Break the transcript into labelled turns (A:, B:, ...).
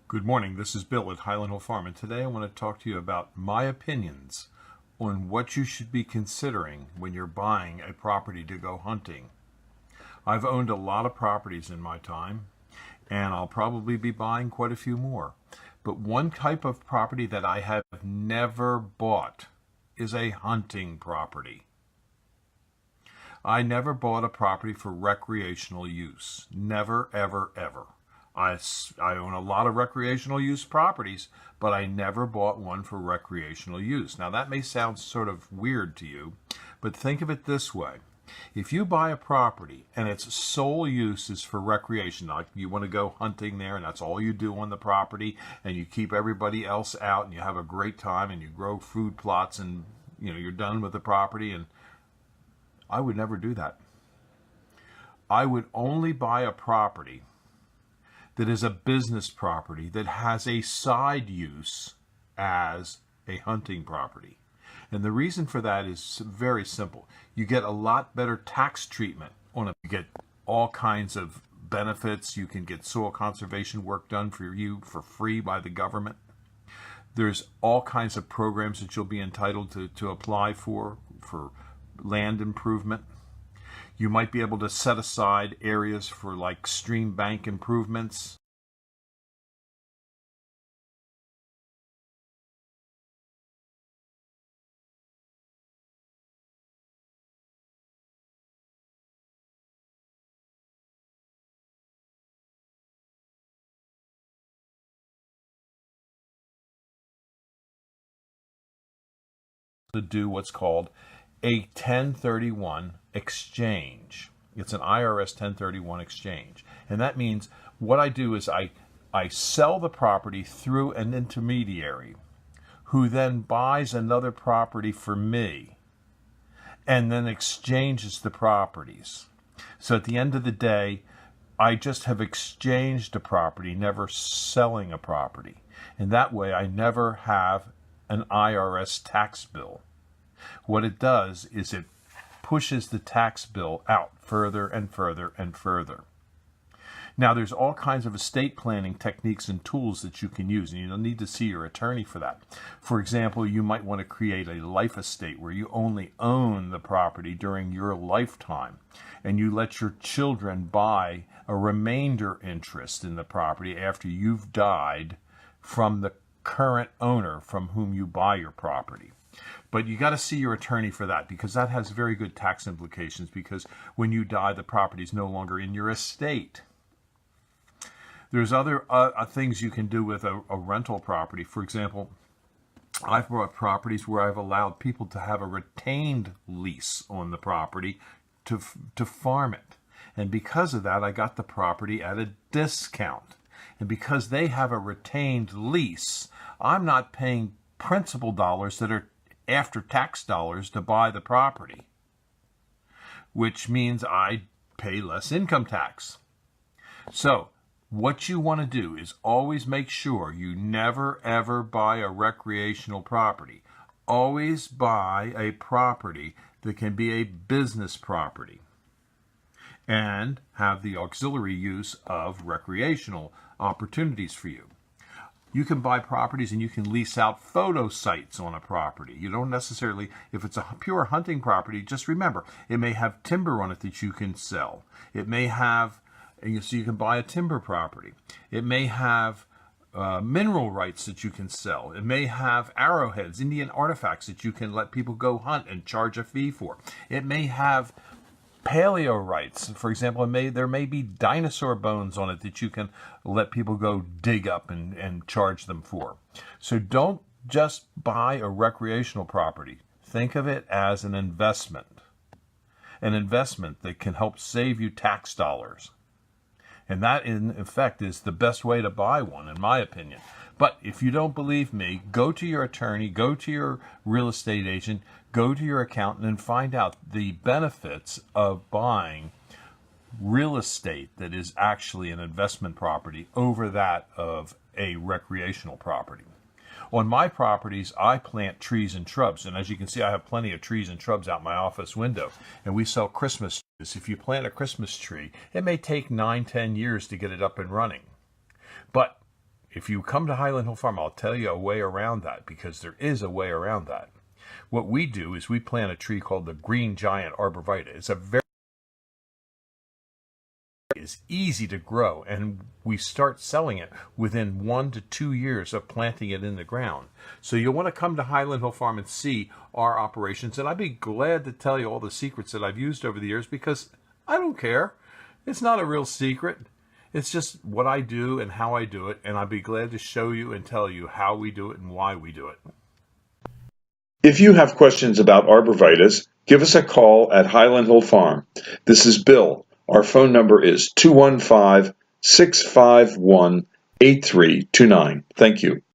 A: Good morning, this is Bill at Highland Hill Farm, and today I want to talk to you about my opinions on what you should be considering when you're buying a property to go hunting. I've owned a lot of properties in my time, and I'll probably be buying quite a few more. But one type of property that I have never bought is a hunting property. I never bought a property for recreational use. Never, ever, ever. I own a lot of recreational use properties, but I never bought one for recreational use. Now that may sound sort of weird to you, but think of it this way. If you buy a property and its sole use is for recreation, like you want to go hunting there and that's all you do on the property, and you keep everybody else out and you have a great time and you grow food plots and you're done with the property, and I would never do that. I would only buy a property that is a business property that has a side use as a hunting property. And the reason for that is very simple. You get a lot better tax treatment on it. You get all kinds of benefits. You can get soil conservation work done for you for free by the government. There's all kinds of programs that you'll be entitled to apply for land improvement. You might be able to set aside areas for like stream bank improvements. To do what's called a 1031 exchange. It's an IRS 1031 exchange. And that means what I do is I sell the property through an intermediary who then buys another property for me and then exchanges the properties. So at the end of the day, I just have exchanged a property, never selling a property. And that way I never have an IRS tax bill. What it does is it pushes the tax bill out further and further and further. Now, there's all kinds of estate planning techniques and tools that you can use, and you don't need to see your attorney for that. For example, you might want to create a life estate where you only own the property during your lifetime, and you let your children buy a remainder interest in the property after you've died from the current owner from whom you buy your property. But you got to see your attorney for that, because that has very good tax implications, because when you die, the property is no longer in your estate. There's other things you can do with a rental property. For example, I've bought properties where I've allowed people to have a retained lease on the property to farm it. And because of that, I got the property at a discount. And because they have a retained lease, I'm not paying principal dollars that are after tax dollars to buy the property, which means I pay less income tax. So what you want to do is always make sure you never ever buy a recreational property. Always buy a property that can be a business property and have the auxiliary use of recreational opportunities for you. You can buy properties and you can lease out photo sites on a property. You don't necessarily, if it's a pure hunting property, just remember, it may have timber on it that you can sell. It may have, so you can buy a timber property. It may have mineral rights that you can sell. It may have arrowheads, Indian artifacts that you can let people go hunt and charge a fee for. It may have paleo rights. For example, there may be dinosaur bones on it that you can let people go dig up and charge them for. So don't just buy a recreational property. Think of it as an investment that can help save you tax dollars. And that, in effect, is the best way to buy one, in my opinion. But if you don't believe me, go to your attorney, go to your real estate agent, go to your accountant and find out the benefits of buying real estate that is actually an investment property over that of a recreational property. On my properties, I plant trees and shrubs, and as you can see, I have plenty of trees and shrubs out my office window, and we sell Christmas trees. If you plant a Christmas tree, it may take 9-10 years to get it up and running. But If you come to Highland Hill Farm, I'll tell you a way around that, because there is a way around that. What we do is we plant a tree called the green giant arborvitae. It's a very is easy to grow, and we start selling it within 1 to 2 years of planting it in the ground. So you'll want to come to Highland Hill Farm and see our operations, and I'd be glad to tell you all the secrets that I've used over the years, because I don't care. It's not a real secret. It's just what I do and how I do it, and I'd be glad to show you and tell you how we do it and why we do it.
B: If you have questions about arborvitaes, give us a call at Highland Hill Farm. This is Bill. Our phone number is 215-651-8329. Thank you.